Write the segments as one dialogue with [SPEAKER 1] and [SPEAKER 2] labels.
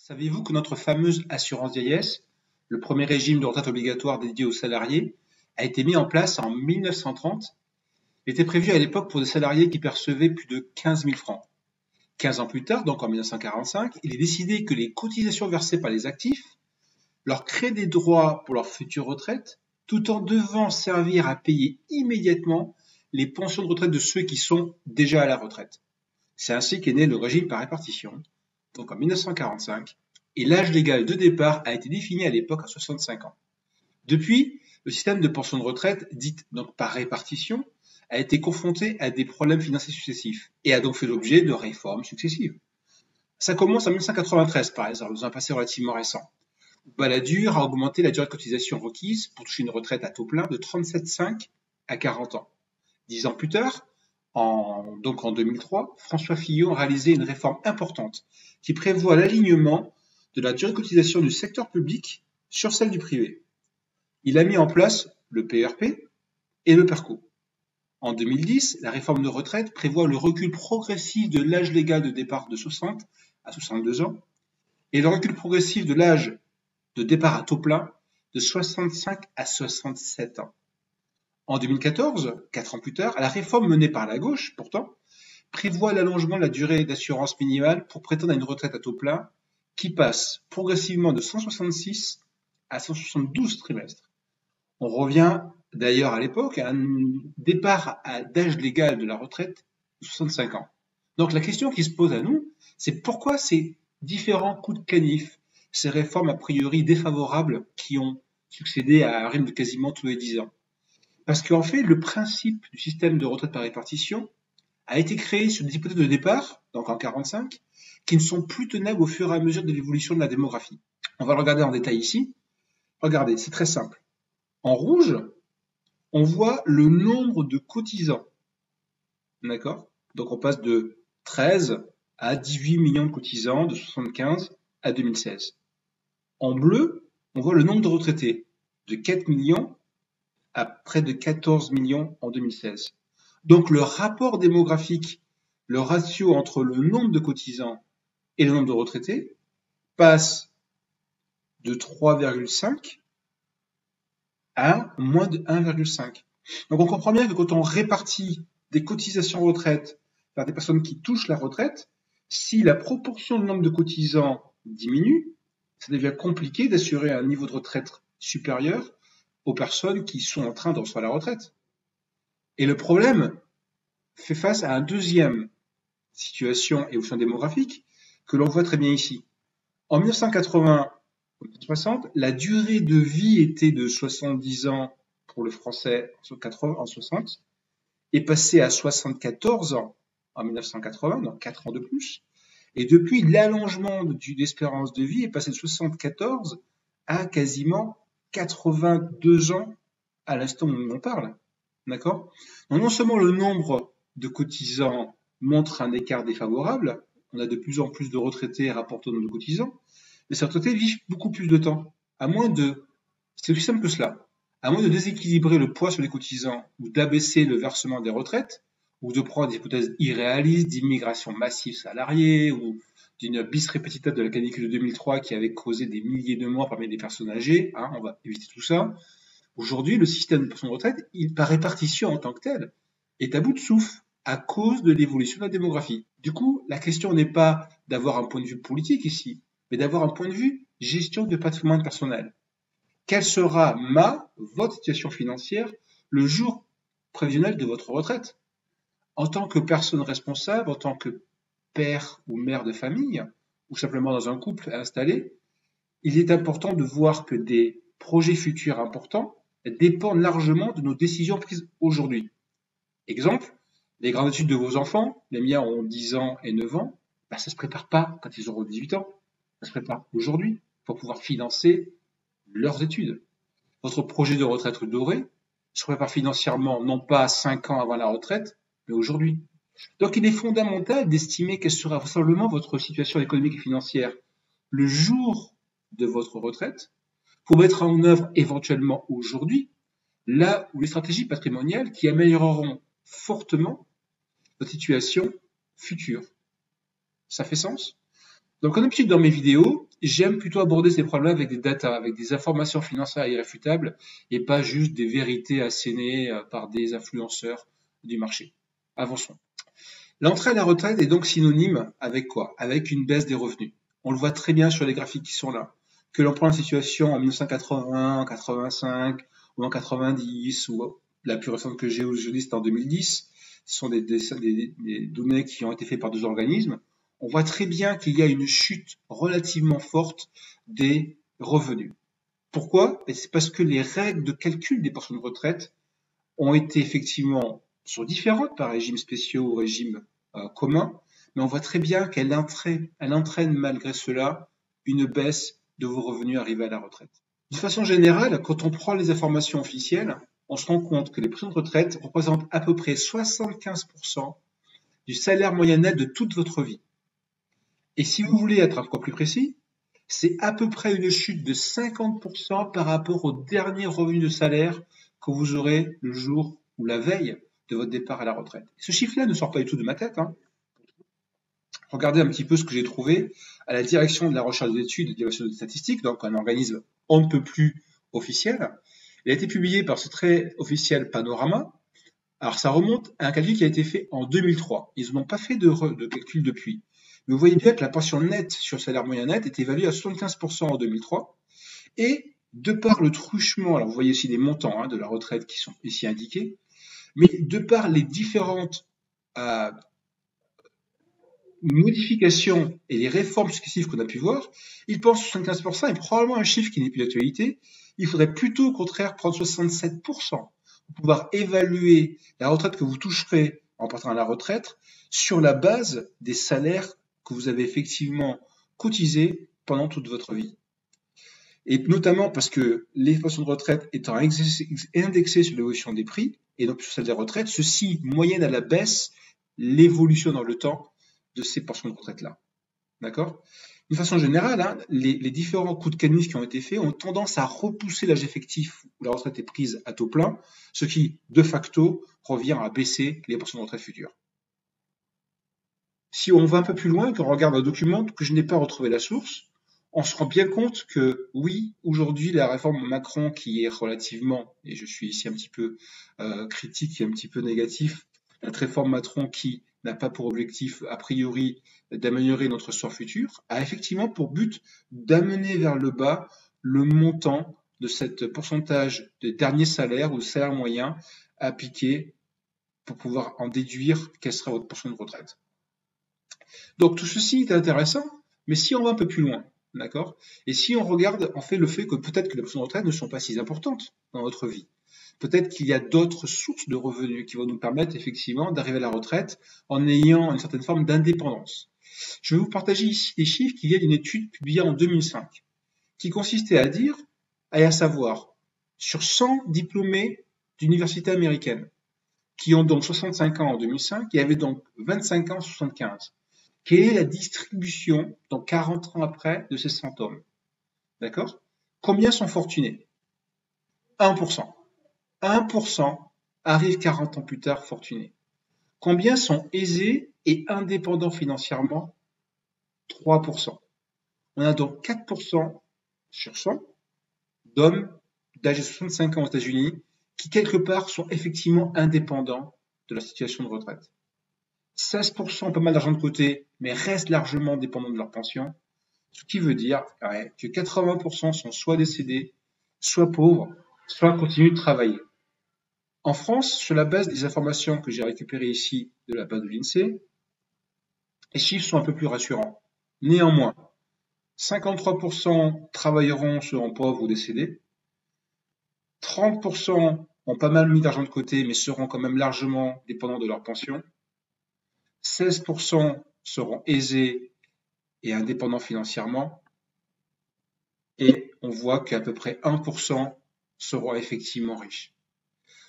[SPEAKER 1] Savez-vous que notre fameuse assurance vieillesse, le premier régime de retraite obligatoire dédié aux salariés, a été mis en place en 1930? Il était prévu à l'époque pour des salariés qui percevaient plus de 15 000 francs. 15 ans plus tard, donc en 1945, il est décidé que les cotisations versées par les actifs leur créent des droits pour leur future retraite, tout en devant servir à payer immédiatement les pensions de retraite de ceux qui sont déjà à la retraite. C'est ainsi qu'est né le régime par répartition, donc en 1945, et l'âge légal de départ a été défini à l'époque à 65 ans. Depuis, le système de pension de retraite, dite donc par répartition, a été confronté à des problèmes financiers successifs et a donc fait l'objet de réformes successives. Ça commence en 1993 par exemple, dans un passé relativement récent. Balladur a augmenté la durée de cotisation requise pour toucher une retraite à taux plein de 37,5 à 40 ans. 10 ans plus tard, donc en 2003, François Fillon a réalisé une réforme importante qui prévoit l'alignement de la durée de cotisation du secteur public sur celle du privé. Il a mis en place le PRP et le PERCO. En 2010, la réforme de retraite prévoit le recul progressif de l'âge légal de départ de 60 à 62 ans et le recul progressif de l'âge de départ à taux plein de 65 à 67 ans. En 2014, 4 ans plus tard, la réforme menée par la gauche, pourtant, prévoit l'allongement de la durée d'assurance minimale pour prétendre à une retraite à taux plein qui passe progressivement de 166 à 172 trimestres. On revient d'ailleurs à l'époque à un départ d'âge légal de la retraite de 65 ans. Donc la question qui se pose à nous, c'est pourquoi ces différents coups de canif, ces réformes a priori défavorables qui ont succédé à un rythme de quasiment tous les 10 ans. Parce qu'en fait, le principe du système de retraite par répartition a été créé sur des hypothèses de départ, donc en 1945, qui ne sont plus tenables au fur et à mesure de l'évolution de la démographie. On va le regarder en détail ici. Regardez, c'est très simple. En rouge, on voit le nombre de cotisants. D'accord? Donc on passe de 13 à 18 millions de cotisants de 1975 à 2016. En bleu, on voit le nombre de retraités, de 4 millions à près de 14 millions en 2016. Donc le rapport démographique, le ratio entre le nombre de cotisants et le nombre de retraités passe de 3,5 à moins de 1,5. Donc on comprend bien que quand on répartit des cotisations retraite vers des personnes qui touchent la retraite, si la proportion du nombre de cotisants diminue, ça devient compliqué d'assurer un niveau de retraite supérieur aux personnes qui sont en train de recevoir la retraite. Et le problème fait face à une deuxième situation et évolution démographique que l'on voit très bien ici. En 1980-60, la durée de vie était de 70 ans pour le français en 60, est passée à 74 ans en 1980, donc 4 ans de plus. Et depuis, l'allongement d'espérance de vie est passé de 74 à quasiment 82 ans à l'instant où on parle. D'accord? Donc non seulement le nombre de cotisants montre un écart défavorable, on a de plus en plus de retraités rapportés au nombre de cotisants, mais ces retraités vivent beaucoup plus de temps. C'est aussi simple que cela. À moins de déséquilibrer le poids sur les cotisants ou d'abaisser le versement des retraites, ou de prendre des hypothèses irréalistes d'immigration massive salariée ou d'une bis repetita de la canicule de 2003 qui avait causé des milliers de morts parmi les personnes âgées, on va éviter tout ça. Aujourd'hui, le système de pension de retraite, par répartition en tant que tel, est à bout de souffle à cause de l'évolution de la démographie. Du coup, la question n'est pas d'avoir un point de vue politique ici, mais d'avoir un point de vue gestion de patrimoine personnel. Quelle sera votre situation financière le jour prévisionnel de votre retraite? En tant que personne responsable, en tant que père ou mère de famille, ou simplement dans un couple installé, il est important de voir que des projets futurs importants dépendent largement de nos décisions prises aujourd'hui. Exemple, les grandes études de vos enfants, les miens ont 10 ans et 9 ans, ça ne se prépare pas quand ils auront 18 ans, ça se prépare aujourd'hui pour pouvoir financer leurs études. Votre projet de retraite dorée se prépare financièrement non pas 5 ans avant la retraite, mais aujourd'hui. Donc il est fondamental d'estimer quelle sera vraisemblablement votre situation économique et financière le jour de votre retraite pour mettre en œuvre éventuellement aujourd'hui là où les stratégies patrimoniales qui amélioreront fortement votre situation future. Ça fait sens? Donc comme d'habitude dans mes vidéos, j'aime plutôt aborder ces problèmes avec des datas, avec des informations financières irréfutables et pas juste des vérités assénées par des influenceurs du marché. Avançons. L'entrée à la retraite est donc synonyme avec quoi? Avec une baisse des revenus. On le voit très bien sur les graphiques qui sont là. Que l'on prend la situation en 1980, en 85 ou en 90 ou la plus récente que j'ai aujourd'hui c'est en 2010. Ce sont des données qui ont été faites par deux organismes. On voit très bien qu'il y a une chute relativement forte des revenus. Pourquoi? C'est parce que les règles de calcul des pensions de retraite ont été effectivement sont différentes par régime spéciaux ou régime commun, mais on voit très bien qu'elle entraîne malgré cela une baisse de vos revenus arrivés à la retraite. De façon générale, quand on prend les informations officielles, on se rend compte que les pensions de retraite représentent à peu près 75% du salaire moyen net de toute votre vie. Et si vous voulez être encore plus précis, c'est à peu près une chute de 50% par rapport au dernier revenu de salaire que vous aurez le jour ou la veille de votre départ à la retraite. Ce chiffre-là ne sort pas du tout de ma tête. Regardez un petit peu ce que j'ai trouvé à la direction de la recherche d'études et d'évaluation des statistiques, donc un organisme on ne peut plus officiel. Il a été publié par ce très officiel Panorama. Alors ça remonte à un calcul qui a été fait en 2003. Ils n'ont pas fait de calcul depuis. Mais vous voyez bien que la pension nette sur le salaire moyen net est évaluée à 75% en 2003. Et de par le truchement, alors vous voyez aussi les montants de la retraite qui sont ici indiqués, mais de par les différentes modifications et les réformes successives qu'on a pu voir, ils pensent 75% est probablement un chiffre qui n'est plus d'actualité. Il faudrait plutôt au contraire prendre 67% pour pouvoir évaluer la retraite que vous toucherez en partant à la retraite sur la base des salaires que vous avez effectivement cotisés pendant toute votre vie. Et notamment parce que les pensions de retraite étant indexées sur l'évolution des prix, et donc sur celle des retraites, ceci moyenne à la baisse l'évolution dans le temps de ces pensions de retraite-là. D'accord? D'une façon générale, les différents coups de canif qui ont été faits ont tendance à repousser l'âge effectif où la retraite est prise à taux plein, ce qui, de facto, revient à baisser les pensions de retraite futures. Si on va un peu plus loin, qu'on regarde un document que je n'ai pas retrouvé la source, on se rend bien compte que oui, aujourd'hui, la réforme Macron qui est relativement, et je suis ici un petit peu critique et un petit peu négatif, la réforme Macron qui n'a pas pour objectif, a priori, d'améliorer notre sort futur, a effectivement pour but d'amener vers le bas le montant de cet pourcentage de dernier salaire ou de salaire moyen appliqué pour pouvoir en déduire quelle sera votre pension de retraite. Donc tout ceci est intéressant, mais si on va un peu plus loin, d'accord? Et si on regarde en fait le fait que peut-être que les pensions de retraite ne sont pas si importantes dans notre vie, peut-être qu'il y a d'autres sources de revenus qui vont nous permettre effectivement d'arriver à la retraite en ayant une certaine forme d'indépendance. Je vais vous partager ici des chiffres qui viennent d'une étude publiée en 2005, qui consistait à dire, et à savoir, sur 100 diplômés d'universités américaines, qui ont donc 65 ans en 2005, il y avait donc 25 ans en 75. Quelle est la distribution, donc 40 ans après, de ces 100 hommes? D'accord? Combien sont fortunés? 1%. 1% arrivent 40 ans plus tard fortunés. Combien sont aisés et indépendants financièrement? 3%. On a donc 4% sur 100 d'hommes d'âge de 65 ans aux États-Unis qui, quelque part, sont effectivement indépendants de la situation de retraite. 16% ont pas mal d'argent de côté, mais restent largement dépendants de leur pension, ce qui veut dire que 80% sont soit décédés, soit pauvres, soit continuent de travailler. En France, sur la base des informations que j'ai récupérées ici de la base de l'INSEE, les chiffres sont un peu plus rassurants. Néanmoins, 53% travailleront, seront pauvres ou décédés, 30% ont pas mal mis d'argent de côté, mais seront quand même largement dépendants de leur pension, 16% seront aisés et indépendants financièrement, et on voit qu'à peu près 1% seront effectivement riches.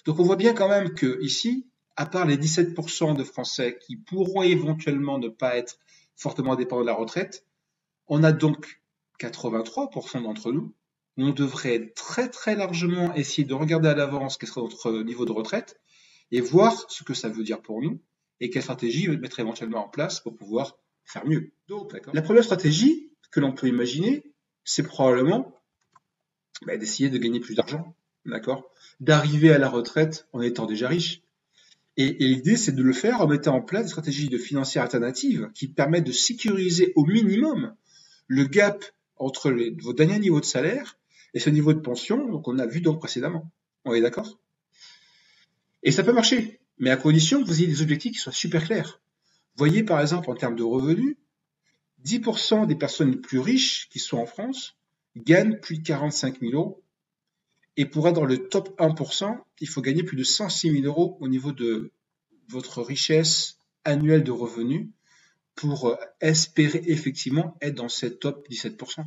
[SPEAKER 1] Donc on voit bien quand même que ici, à part les 17% de Français qui pourront éventuellement ne pas être fortement dépendants de la retraite, on a donc 83% d'entre nous. On devrait très très largement essayer de regarder à l'avance quel sera notre niveau de retraite et voir ce que ça veut dire pour nous et quelle stratégie mettre éventuellement en place pour pouvoir faire mieux. Donc, la première stratégie que l'on peut imaginer, c'est probablement d'essayer de gagner plus d'argent, d'accord? D'arriver à la retraite en étant déjà riche. Et l'idée, c'est de le faire en mettant en place des stratégies de financières alternatives qui permettent de sécuriser au minimum le gap entre vos derniers niveaux de salaire et ce niveau de pension qu'on a vu donc précédemment. On est d'accord? Et ça peut marcher, mais à condition que vous ayez des objectifs qui soient super clairs. Voyez par exemple en termes de revenus, 10% des personnes les plus riches qui sont en France gagnent plus de 45 000 euros. Et pour être dans le top 1%, il faut gagner plus de 106 000 euros au niveau de votre richesse annuelle de revenus pour espérer effectivement être dans cette top 17%.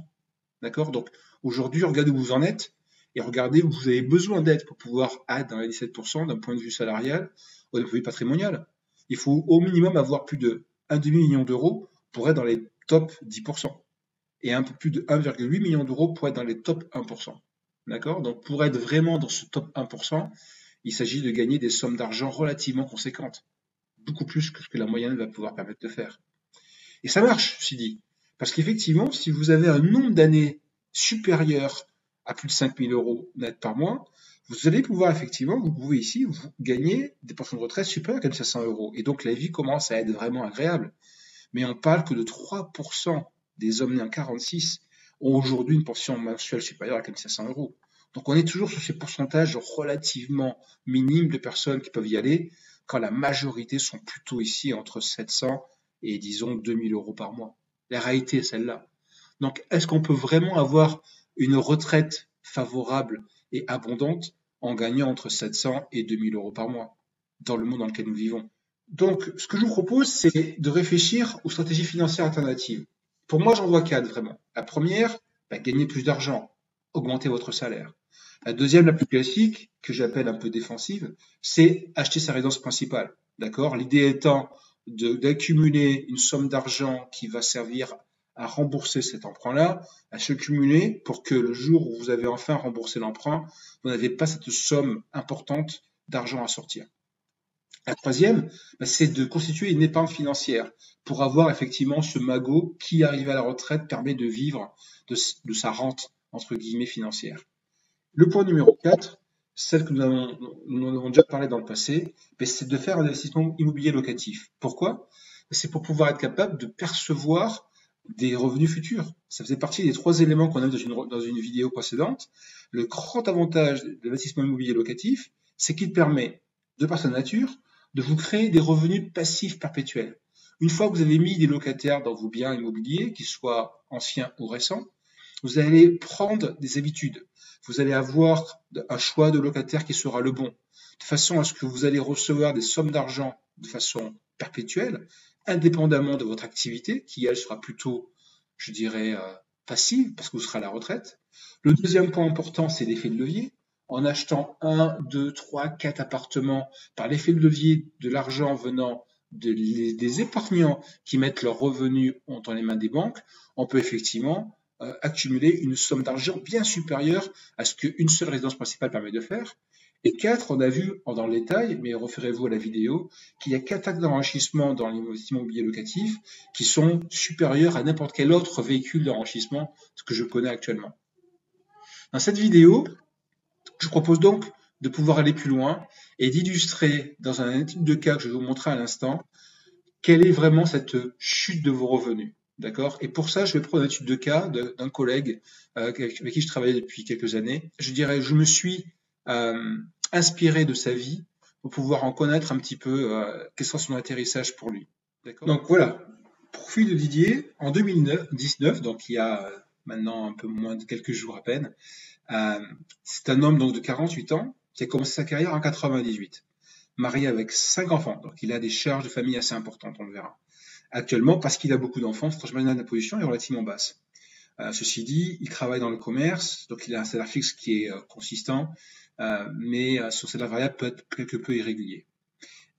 [SPEAKER 1] D'accord? Donc aujourd'hui, regardez où vous en êtes et regardez où vous avez besoin d'être pour pouvoir être dans les 17% d'un point de vue salarial ou d'un point de vue patrimonial. Il faut au minimum avoir plus de 1,5 million d'euros pour être dans les top 10% et un peu plus de 1,8 million d'euros pour être dans les top 1%. D'accord? Donc pour être vraiment dans ce top 1%, il s'agit de gagner des sommes d'argent relativement conséquentes, beaucoup plus que ce que la moyenne va pouvoir permettre de faire. Et ça marche, ceci dit, parce qu'effectivement, si vous avez un nombre d'années supérieur à plus de 5 000 euros net par mois, vous allez pouvoir effectivement, vous pouvez ici vous gagner des pensions de retraite supérieures à 500 euros. Et donc la vie commence à être vraiment agréable. Mais on parle que de 3% des hommes nés en 46 ont aujourd'hui une pension mensuelle supérieure à 500 euros. Donc on est toujours sur ces pourcentages relativement minimes de personnes qui peuvent y aller, quand la majorité sont plutôt ici entre 700 et disons 2000 euros par mois. La réalité est celle-là. Donc est-ce qu'on peut vraiment avoir une retraite favorable et abondante en gagnant entre 700 et 2000 euros par mois dans le monde dans lequel nous vivons? Donc, ce que je vous propose, c'est de réfléchir aux stratégies financières alternatives. Pour moi, j'en vois quatre vraiment. La première, gagner plus d'argent, augmenter votre salaire. La deuxième, la plus classique, que j'appelle un peu défensive, c'est acheter sa résidence principale. D'accord? L'idée étant d'accumuler une somme d'argent qui va servir à rembourser cet emprunt-là, à se cumuler pour que le jour où vous avez enfin remboursé l'emprunt, vous n'avez pas cette somme importante d'argent à sortir. La troisième, c'est de constituer une épargne financière pour avoir effectivement ce magot qui, arrivé à la retraite, permet de vivre de sa rente, entre guillemets, financière. Le point numéro 4, celle que nous avons déjà parlé dans le passé, c'est de faire un investissement immobilier locatif. Pourquoi? C'est pour pouvoir être capable de percevoir des revenus futurs. Ça faisait partie des 3 éléments qu'on a vu dans une vidéo précédente. Le grand avantage de l'investissement immobilier locatif, c'est qu'il permet, de par sa nature, de vous créer des revenus passifs perpétuels. Une fois que vous avez mis des locataires dans vos biens immobiliers, qu'ils soient anciens ou récents, vous allez prendre des habitudes. Vous allez avoir un choix de locataire qui sera le bon, de façon à ce que vous allez recevoir des sommes d'argent de façon perpétuelle, indépendamment de votre activité, qui elle sera plutôt, je dirais, passive, parce que vous serez à la retraite. Le deuxième point important, c'est l'effet de levier. En achetant 1, 2, 3, 4 appartements par l'effet de levier de l'argent venant des épargnants qui mettent leurs revenus dans les mains des banques, on peut effectivement accumuler une somme d'argent bien supérieure à ce qu'une seule résidence principale permet de faire. Et 4, on a vu dans le détail, mais référez-vous à la vidéo, qu'il y a 4 actes d'enrichissement dans l'investissement immobilier locatif qui sont supérieurs à n'importe quel autre véhicule d'enrichissement que je connais actuellement. Dans cette vidéo, je propose donc de pouvoir aller plus loin et d'illustrer dans un étude de cas que je vais vous montrer à l'instant, quelle est vraiment cette chute de vos revenus. D'accord? Et pour ça, je vais prendre une étude de cas d'un collègue avec qui je travaillais depuis quelques années. Je dirais, je me suis inspiré de sa vie pour pouvoir en connaître un petit peu quel sera son atterrissage pour lui. D'accord? Donc voilà, profil de Didier en 2019, donc il y a maintenant un peu moins de quelques jours à peine. C'est un homme donc de 48 ans qui a commencé sa carrière en 98, marié avec 5 enfants, donc il a des charges de famille assez importantes, on le verra. Actuellement, parce qu'il a beaucoup d'enfants, sa tranche marginale d'imposition est relativement basse. Ceci dit, il travaille dans le commerce, donc il a un salaire fixe qui est consistant, mais son salaire variable peut être quelque peu irrégulier.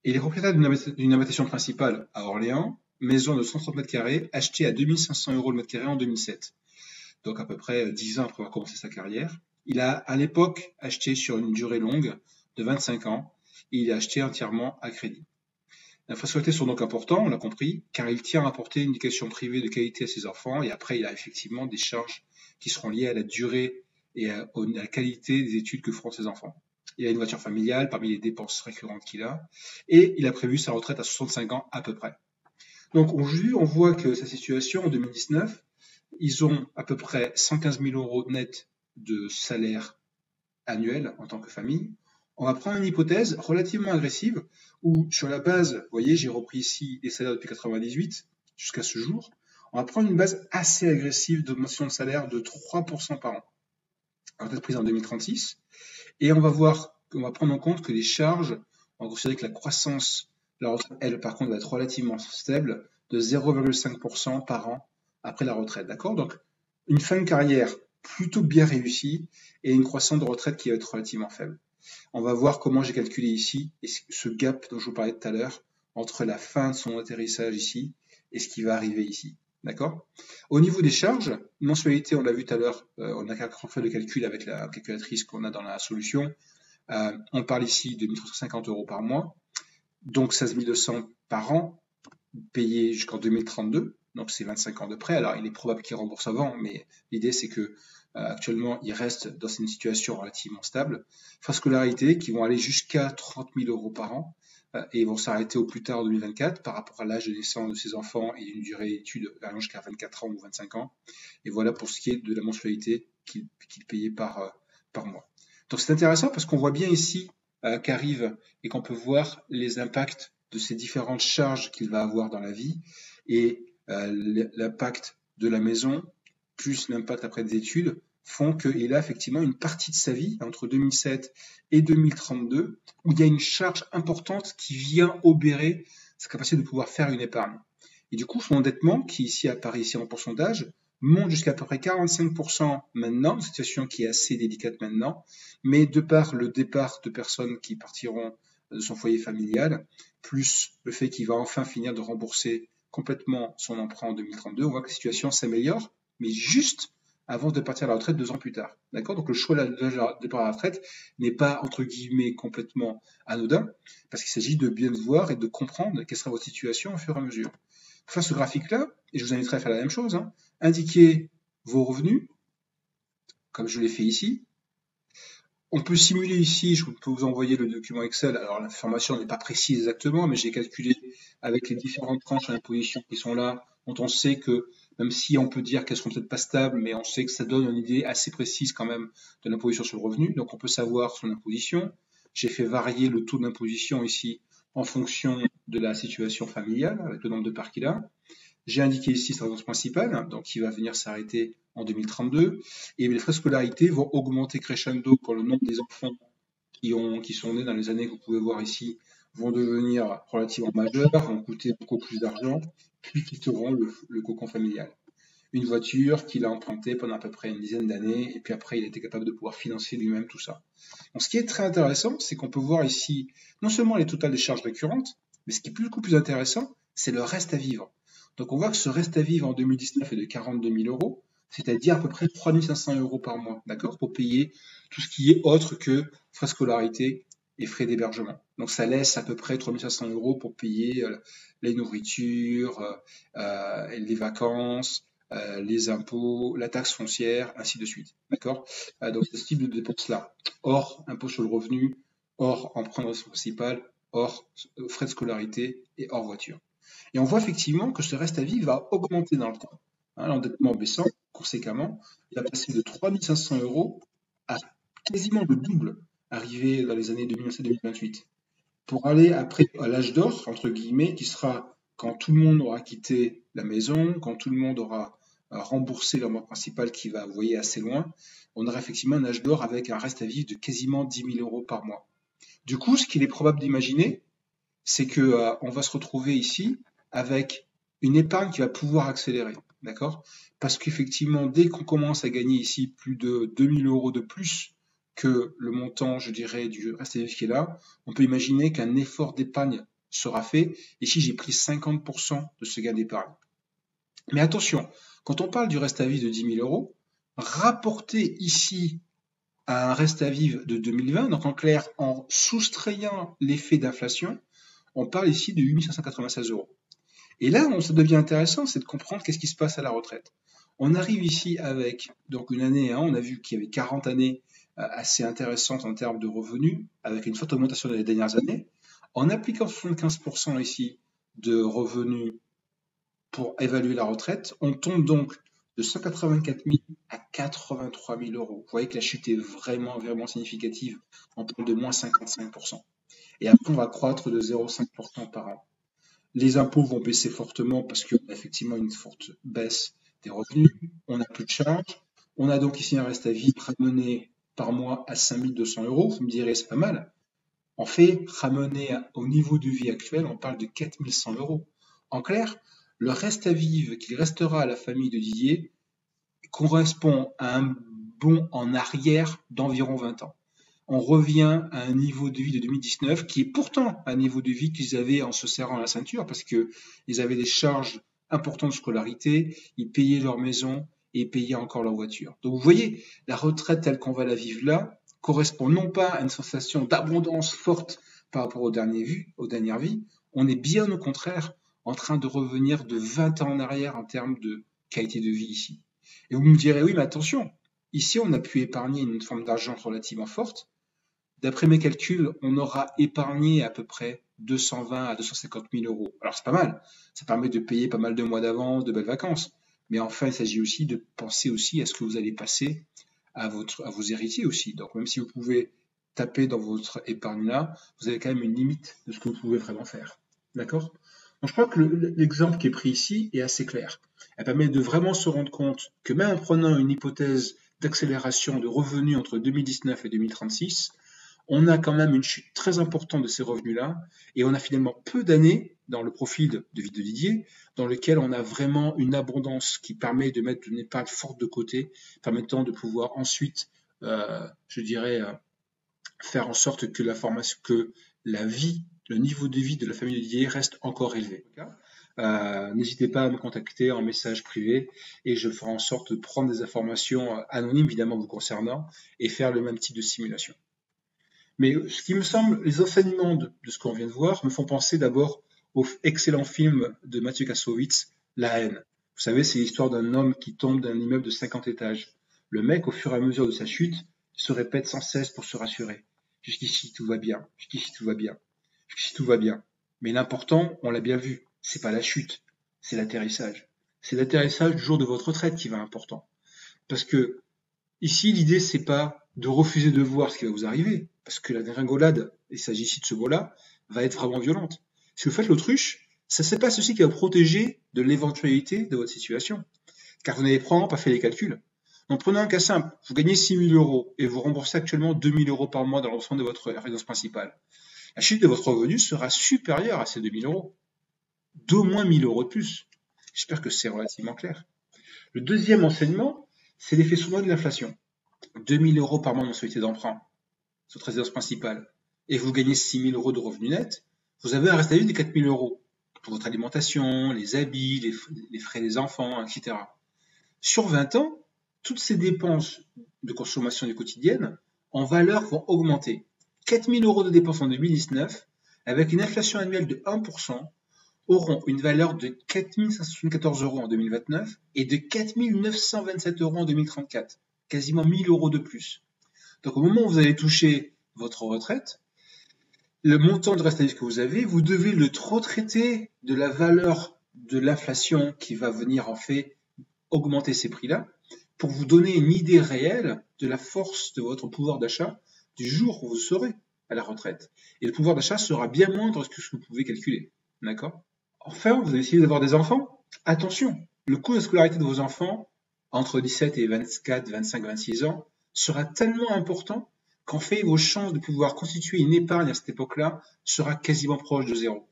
[SPEAKER 1] Et il est propriétaire d'une habitation principale à Orléans, maison de 130 mètres carrés, achetée à 2500 € le mètre carré en 2007. Donc à peu près 10 ans après avoir commencé sa carrière. Il a à l'époque acheté sur une durée longue de 25 ans, et il a acheté entièrement à crédit. Les frais scolarité sont donc importants, on l'a compris, car il tient à apporter une éducation privée de qualité à ses enfants, et après il a effectivement des charges qui seront liées à la durée et à la qualité des études que feront ses enfants. Il a une voiture familiale parmi les dépenses récurrentes qu'il a, et il a prévu sa retraite à 65 ans à peu près. Donc aujourd'hui, on voit que sa situation en 2019, ils ont à peu près 115 000 euros net de salaire annuel en tant que famille. On va prendre une hypothèse relativement agressive où, sur la base, vous voyez, j'ai repris ici les salaires depuis 98 jusqu'à ce jour. On va prendre une base assez agressive d'augmentation de salaire de 3% par an. Elle va être prise en 2036. Et on va prendre en compte que les charges, on va considérer que la croissance de la retraite, elle, par contre, va être relativement stable, de 0,5% par an après la retraite. D'accord? Donc, une fin de carrière plutôt bien réussie et une croissance de retraite qui va être relativement faible. On va voir comment j'ai calculé ici ce gap dont je vous parlais tout à l'heure entre la fin de son atterrissage ici et ce qui va arriver ici. D'accord? Au niveau des charges, mensualité, on l'a vu tout à l'heure, on a fait le calcul avec la calculatrice qu'on a dans la solution. On parle ici de 1 350 euros par mois, donc 16 200 par an, payé jusqu'en 2032, donc c'est 25 ans de prêt. Alors il est probable qu'il rembourse avant, mais l'idée c'est que actuellement il reste dans une situation relativement stable. Frais de scolarité qui vont aller jusqu'à 30 000 euros par an et vont s'arrêter au plus tard en 2024 par rapport à l'âge de naissance de ses enfants et une durée d'études allant jusqu'à 24 ans ou 25 ans. Et voilà pour ce qui est de la mensualité qu'il payait par mois. Donc c'est intéressant parce qu'on voit bien ici qu'arrive et qu'on peut voir les impacts de ces différentes charges qu'il va avoir dans la vie et l'impact de la maison plus l'impact après des études font qu'il a effectivement une partie de sa vie entre 2007 et 2032 où il y a une charge importante qui vient obérer sa capacité de pouvoir faire une épargne. Et du coup, son endettement, qui ici apparaît ici en pourcentage, monte jusqu'à peu près 45% maintenant, une situation qui est assez délicate maintenant, mais de par le départ de personnes qui partiront de son foyer familial, plus le fait qu'il va enfin finir de rembourser complètement son emprunt en 2032, on voit que la situation s'améliore, mais juste avant de partir à la retraite 2 ans plus tard. D'accord? Donc le choix de départ à la retraite n'est pas, entre guillemets, complètement anodin, parce qu'il s'agit de bien voir et de comprendre quelle sera votre situation au fur et à mesure. Pour faire ce graphique-là, et je vous inviterai à faire la même chose, indiquez vos revenus, comme je l'ai fait ici. On peut simuler ici, je peux vous envoyer le document Excel, alors l'information n'est pas précise exactement, mais j'ai calculé avec les différentes tranches d'imposition qui sont là, dont on sait que, même si on peut dire qu'elles seront peut-être pas stables, mais on sait que ça donne une idée assez précise quand même de l'imposition sur le revenu, donc on peut savoir son imposition. J'ai fait varier le taux d'imposition ici en fonction de la situation familiale, avec le nombre de parts qu'il a. J'ai indiqué ici sa résidence principale, donc qui va venir s'arrêter en 2032, et les frais de scolarité vont augmenter crescendo quand le nombre des enfants qui sont nés dans les années que vous pouvez voir ici vont devenir relativement majeurs, vont coûter beaucoup plus d'argent, puis quitteront le cocon familial. Une voiture qu'il a empruntée pendant à peu près une dizaine d'années, et puis après il a été capable de pouvoir financer lui-même tout ça. Donc ce qui est très intéressant, c'est qu'on peut voir ici non seulement les totales des charges récurrentes, mais ce qui est beaucoup plus intéressant, c'est le reste à vivre. Donc on voit que ce reste à vivre en 2019 est de 42 000 euros, c'est-à-dire à peu près 3 500 euros par mois, d'accord, pour payer tout ce qui est autre que frais de scolarité et frais d'hébergement. Donc ça laisse à peu près 3 500 euros pour payer les nourritures, les vacances, les impôts, la taxe foncière, ainsi de suite, d'accord. Donc c'est ce type de dépenses-là, hors impôt sur le revenu, hors emprunt de ressources principales, hors frais de scolarité et hors voiture. Et on voit effectivement que ce reste à vivre va augmenter dans le temps. L'endettement baissant, conséquemment, il a passé de 3 500 euros à quasiment le double, arrivé dans les années 2027-2028, pour aller après à l'âge d'or, entre guillemets, qui sera quand tout le monde aura quitté la maison, quand tout le monde aura remboursé l'emprunt principal qui va, vous voyez, assez loin, on aura effectivement un âge d'or avec un reste à vivre de quasiment 10 000 euros par mois. Du coup, ce qu'il est probable d'imaginer, c'est que on va se retrouver ici avec une épargne qui va pouvoir accélérer, d'accord? Parce qu'effectivement, dès qu'on commence à gagner ici plus de 2 000 euros de plus que le montant, je dirais, du reste à vivre qui est là, on peut imaginer qu'un effort d'épargne sera fait. Ici, j'ai pris 50% de ce gain d'épargne. Mais attention, quand on parle du reste à vivre de 10 000 euros, rapporté ici à un reste à vivre de 2020, donc en clair, en soustrayant l'effet d'inflation, on parle ici de 8 596 euros. Et là, ça devient intéressant, c'est de comprendre qu'est-ce qui se passe à la retraite. On arrive ici avec donc une année, on a vu qu'il y avait 40 années assez intéressantes en termes de revenus, avec une forte augmentation dans les dernières années. En appliquant 75% ici de revenus pour évaluer la retraite, on tombe donc de 184 000 à 83 000 euros. Vous voyez que la chute est vraiment, vraiment significative. On parle de moins 55%. Et après, on va croître de 0,5% par an. Les impôts vont baisser fortement parce qu'on a effectivement une forte baisse des revenus. On n'a plus de charges. On a donc ici un reste à vivre ramené par mois à 5 200 euros. Vous me direz, c'est pas mal. En fait, ramené au niveau de vie actuel, on parle de 4 100 euros. En clair, le reste à vivre qu'il restera à la famille de Didier correspond à un bond en arrière d'environ 20 ans. On revient à un niveau de vie de 2019 qui est pourtant un niveau de vie qu'ils avaient en se serrant la ceinture parce qu'ils avaient des charges importantes de scolarité, ils payaient leur maison et ils payaient encore leur voiture. Donc vous voyez, la retraite telle qu'on va la vivre là correspond non pas à une sensation d'abondance forte par rapport aux dernières vies, on est bien au contraire en train de revenir de 20 ans en arrière en termes de qualité de vie ici. Et vous me direz, oui, mais attention, ici on a pu épargner une forme d'argent relativement forte. D'après mes calculs, on aura épargné à peu près 220 à 250 000 euros. Alors c'est pas mal, ça permet de payer pas mal de mois d'avance, de belles vacances. Mais enfin, il s'agit aussi de penser aussi à ce que vous allez passer à vos héritiers aussi. Donc même si vous pouvez taper dans votre épargne là, vous avez quand même une limite de ce que vous pouvez vraiment faire. D'accord? Donc je crois que l'exemple qui est pris ici est assez clair. Elle permet de vraiment se rendre compte que même en prenant une hypothèse d'accélération de revenus entre 2019 et 2036, on a quand même une chute très importante de ces revenus-là, et on a finalement peu d'années dans le profil de vie de Didier, dans lequel on a vraiment une abondance qui permet de mettre une épargne forte de côté, permettant de pouvoir ensuite, faire en sorte que la vie, le niveau de vie de la famille de Didier reste encore élevé. N'hésitez pas à me contacter en message privé et je ferai en sorte de prendre des informations anonymes évidemment vous concernant et faire le même type de simulation. Mais ce qui me semble, les enseignements de ce qu'on vient de voir me font penser d'abord au excellent film de Mathieu Kassovitz, La haine. Vous savez, c'est l'histoire d'un homme qui tombe d'un immeuble de 50 étages. Le mec, au fur et à mesure de sa chute, se répète sans cesse pour se rassurer. Jusqu'ici, tout va bien. Jusqu'ici, tout va bien. Jusqu'ici, tout va bien. Mais l'important, on l'a bien vu, c'est pas la chute, c'est l'atterrissage. C'est l'atterrissage du jour de votre retraite qui va être important. Parce que ici, l'idée, c'est pas de refuser de voir ce qui va vous arriver, parce que la dégringolade, il s'agit ici de ce mot-là, va être vraiment violente. Si vous faites l'autruche, ça c'est pas ceci qui va vous protéger de l'éventualité de votre situation, car vous n'avez probablement pas fait les calculs. Donc prenons un cas simple, vous gagnez 6 000 euros et vous remboursez actuellement 2 000 euros par mois dans le remboursement de votre résidence principale. La chute de votre revenu sera supérieure à ces 2 000 euros, d'au moins 1 000 euros de plus. J'espère que c'est relativement clair. Le deuxième enseignement, c'est l'effet sournois de l'inflation. 2 000 euros par mois de mensualité d'emprunt sur votre résidence principale et vous gagnez 6 000 euros de revenus nets, vous avez un reste à vivre de 4 000 euros pour votre alimentation, les habits, les frais des enfants, etc. Sur 20 ans, toutes ces dépenses de consommation du quotidien en valeur vont augmenter. 4 000 euros de dépenses en 2019, avec une inflation annuelle de 1%, auront une valeur de 4 574 euros en 2029 et de 4 927 euros en 2034. Quasiment 1 000 euros de plus. Donc au moment où vous allez toucher votre retraite, le montant de reste à vivre que vous avez, vous devez le retraiter de la valeur de l'inflation qui va venir en fait augmenter ces prix-là pour vous donner une idée réelle de la force de votre pouvoir d'achat du jour où vous serez à la retraite. Et le pouvoir d'achat sera bien moindre que ce que vous pouvez calculer. D'accord ? Enfin, vous allez essayer d'avoir des enfants. Attention, le coût de scolarité de vos enfants entre 17 et 24, 25, 26 ans sera tellement important qu'en fait, vos chances de pouvoir constituer une épargne à cette époque-là sera quasiment proche de zéro.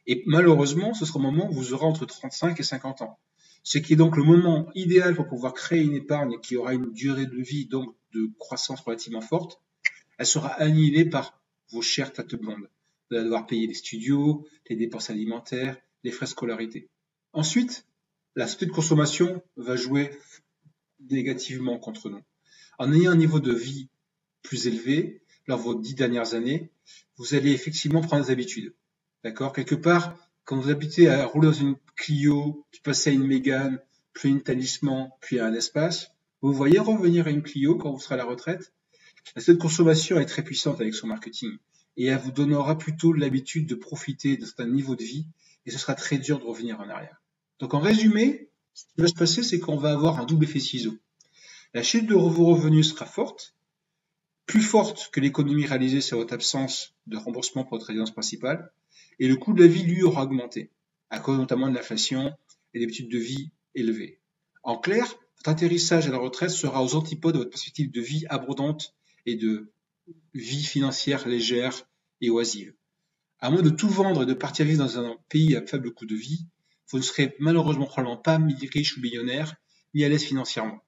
[SPEAKER 1] Et malheureusement, ce sera au moment où vous aurez entre 35 et 50 ans. Ce qui est donc le moment idéal pour pouvoir créer une épargne qui aura une durée de vie, donc de croissance relativement forte. Elle sera annihilée par vos chères têtes blondes. Vous allez devoir payer les studios, les dépenses alimentaires, les frais de scolarité. Ensuite, la société de consommation va jouer négativement contre nous. En ayant un niveau de vie plus élevé, lors de vos 10 dernières années, vous allez effectivement prendre des habitudes. D'accord ? Quelque part, quand vous habitez à rouler dans une Clio, puis passer à une Mégane, puis une talisman, puis un espace, vous voyez revenir à une Clio quand vous serez à la retraite. Cette consommation est très puissante avec son marketing et elle vous donnera plutôt l'habitude de profiter de certains niveaux de vie et ce sera très dur de revenir en arrière. Donc en résumé, ce qui va se passer, c'est qu'on va avoir un double effet ciseau. La chute de vos revenus sera forte, plus forte que l'économie réalisée sur votre absence de remboursement pour votre résidence principale, et le coût de la vie, lui, aura augmenté, à cause notamment de l'inflation et d'habitudes de vie élevées. En clair, votre atterrissage à la retraite sera aux antipodes de votre perspective de vie abondante et de vie financière légère et oisive. À moins de tout vendre et de partir vivre dans un pays à faible coût de vie, vous ne serez malheureusement probablement pas riche ou millionnaire, ni à l'aise financièrement.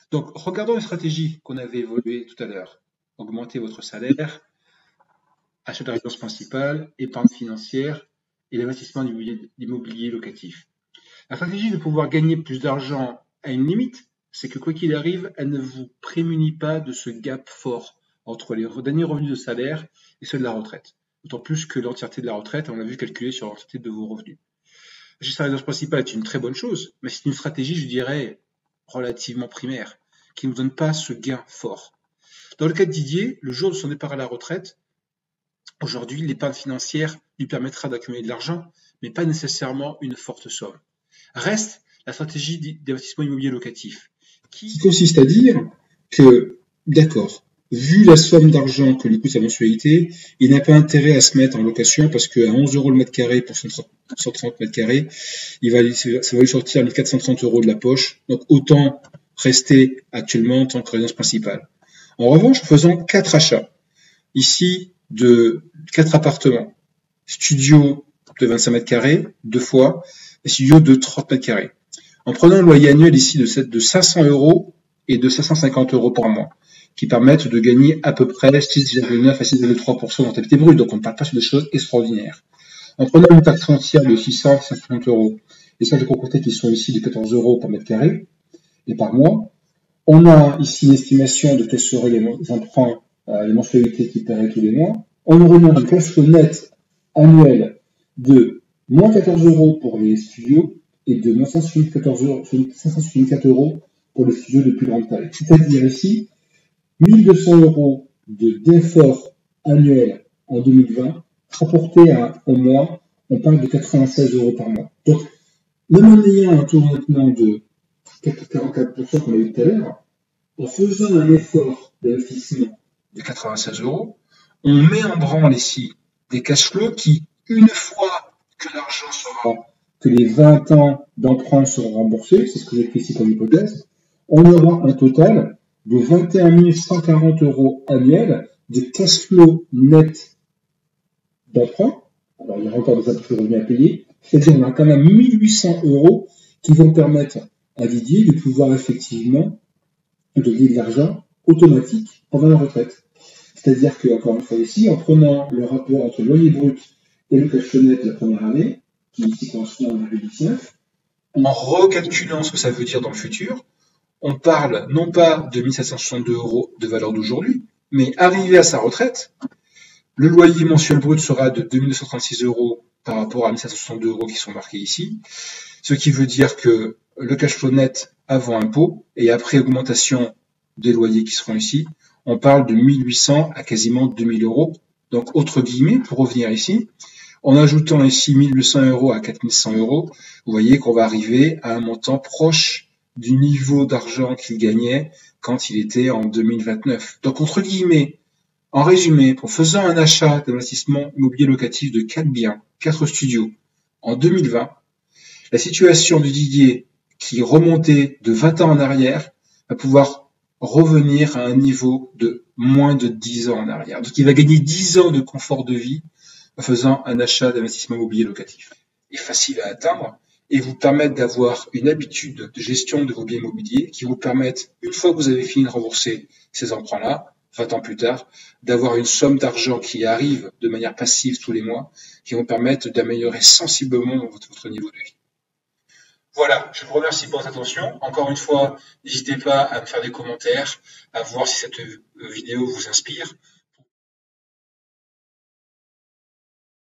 [SPEAKER 1] Donc, regardons les stratégies qu'on avait évoluées tout à l'heure. Augmenter votre salaire, achat de résidence principale, épargne financière et l'investissement d'immobilier locatif. La stratégie de pouvoir gagner plus d'argent a une limite, c'est que quoi qu'il arrive, elle ne vous prémunit pas de ce gap fort entre les derniers revenus de salaire et ceux de la retraite. D'autant plus que l'entièreté de la retraite, on l'a vu calculer sur l'entièreté de vos revenus. La gestion de la résidence principale est une très bonne chose, mais c'est une stratégie, je dirais, relativement primaire, qui ne vous donne pas ce gain fort. Dans le cas de Didier, le jour de son départ à la retraite, aujourd'hui, l'épargne financière lui permettra d'accumuler de l'argent, mais pas nécessairement une forte somme. Reste la stratégie d'investissement immobilier locatif, qui consiste à dire que, d'accord, vu la somme d'argent que lui coûte sa mensualité, il n'a pas intérêt à se mettre en location parce qu'à 11 € le mètre carré pour 130 mètres carrés, ça va lui sortir 1430 € de la poche. Donc autant rester actuellement en tant que résidence principale. En revanche, en faisant 4 achats, ici de 4 appartements, studio de 25 mètres carrés, 2 fois, et studio de 30 mètres carrés. En prenant un loyer annuel ici de 500 € et de 550 € par mois, qui permettent de gagner à peu près 6,9 à 6,3% de rentabilité brute. Donc on ne parle pas sur des choses extraordinaires. En prenant une taxe foncière de 650 € et ça, les propriétés qui sont ici de 14 € par mètre carré et par mois, on a ici une estimation de quels seraient les emprunts, les mensualités qui paieraient tous les mois. On aurait un cash flow net annuel de moins 14 € pour les studios et de moins 574 € pour les studios de plus grande taille. C'est-à-dire ici, 1200 € d'effort annuel en 2020, rapporté au mois, on parle de 96 € par mois. Donc, même en ayant un taux maintenant de 44% qu'on a eu tout à l'heure, en faisant un effort d'investissement de 96 €, on met en branle ici des cash flows qui, une fois que l'argent sera, que les 20 ans d'emprunt seront remboursés, c'est ce que j'ai fait ici comme hypothèse, on aura un total de 21 140 € annuels de cash flow net d'emprunt. Alors, il y aura encore des impôts revenus à payer. C'est-à-dire, on a quand même 1800 € qui vont permettre à Didier de pouvoir effectivement gagner de l'argent automatique pendant la retraite. C'est-à-dire que, encore une fois ici, en prenant le rapport entre le loyer brut et le cash flow net de la première année, qui ici correspond à 1,19, en recalculant ce que ça veut dire dans le futur, on parle non pas de 1762 € de valeur d'aujourd'hui, mais arrivé à sa retraite, le loyer mensuel brut sera de 2236 € par rapport à 1762 € qui sont marqués ici, ce qui veut dire que le cash flow net avant impôt et après augmentation des loyers qui seront ici, on parle de 1800 à quasiment 2000 €. Donc, autre guillemets, pour revenir ici, en ajoutant ici 1800 € à 4100 €, vous voyez qu'on va arriver à un montant proche du niveau d'argent qu'il gagnait quand il était en 2029. Donc, entre guillemets, en résumé, en faisant un achat d'investissement immobilier locatif de 4 biens, 4 studios, en 2020, la situation de Didier, qui remontait de 20 ans en arrière, va pouvoir revenir à un niveau de moins de 10 ans en arrière. Donc, il va gagner 10 ans de confort de vie en faisant un achat d'investissement immobilier locatif. Il est facile à atteindre et vous permettre d'avoir une habitude de gestion de vos biens immobiliers qui vous permettent, une fois que vous avez fini de rembourser ces emprunts-là, 20 ans plus tard, d'avoir une somme d'argent qui arrive de manière passive tous les mois, qui vont permettre d'améliorer sensiblement votre niveau de vie. Voilà, je vous remercie pour votre attention. Encore une fois, n'hésitez pas à me faire des commentaires, à voir si cette vidéo vous inspire.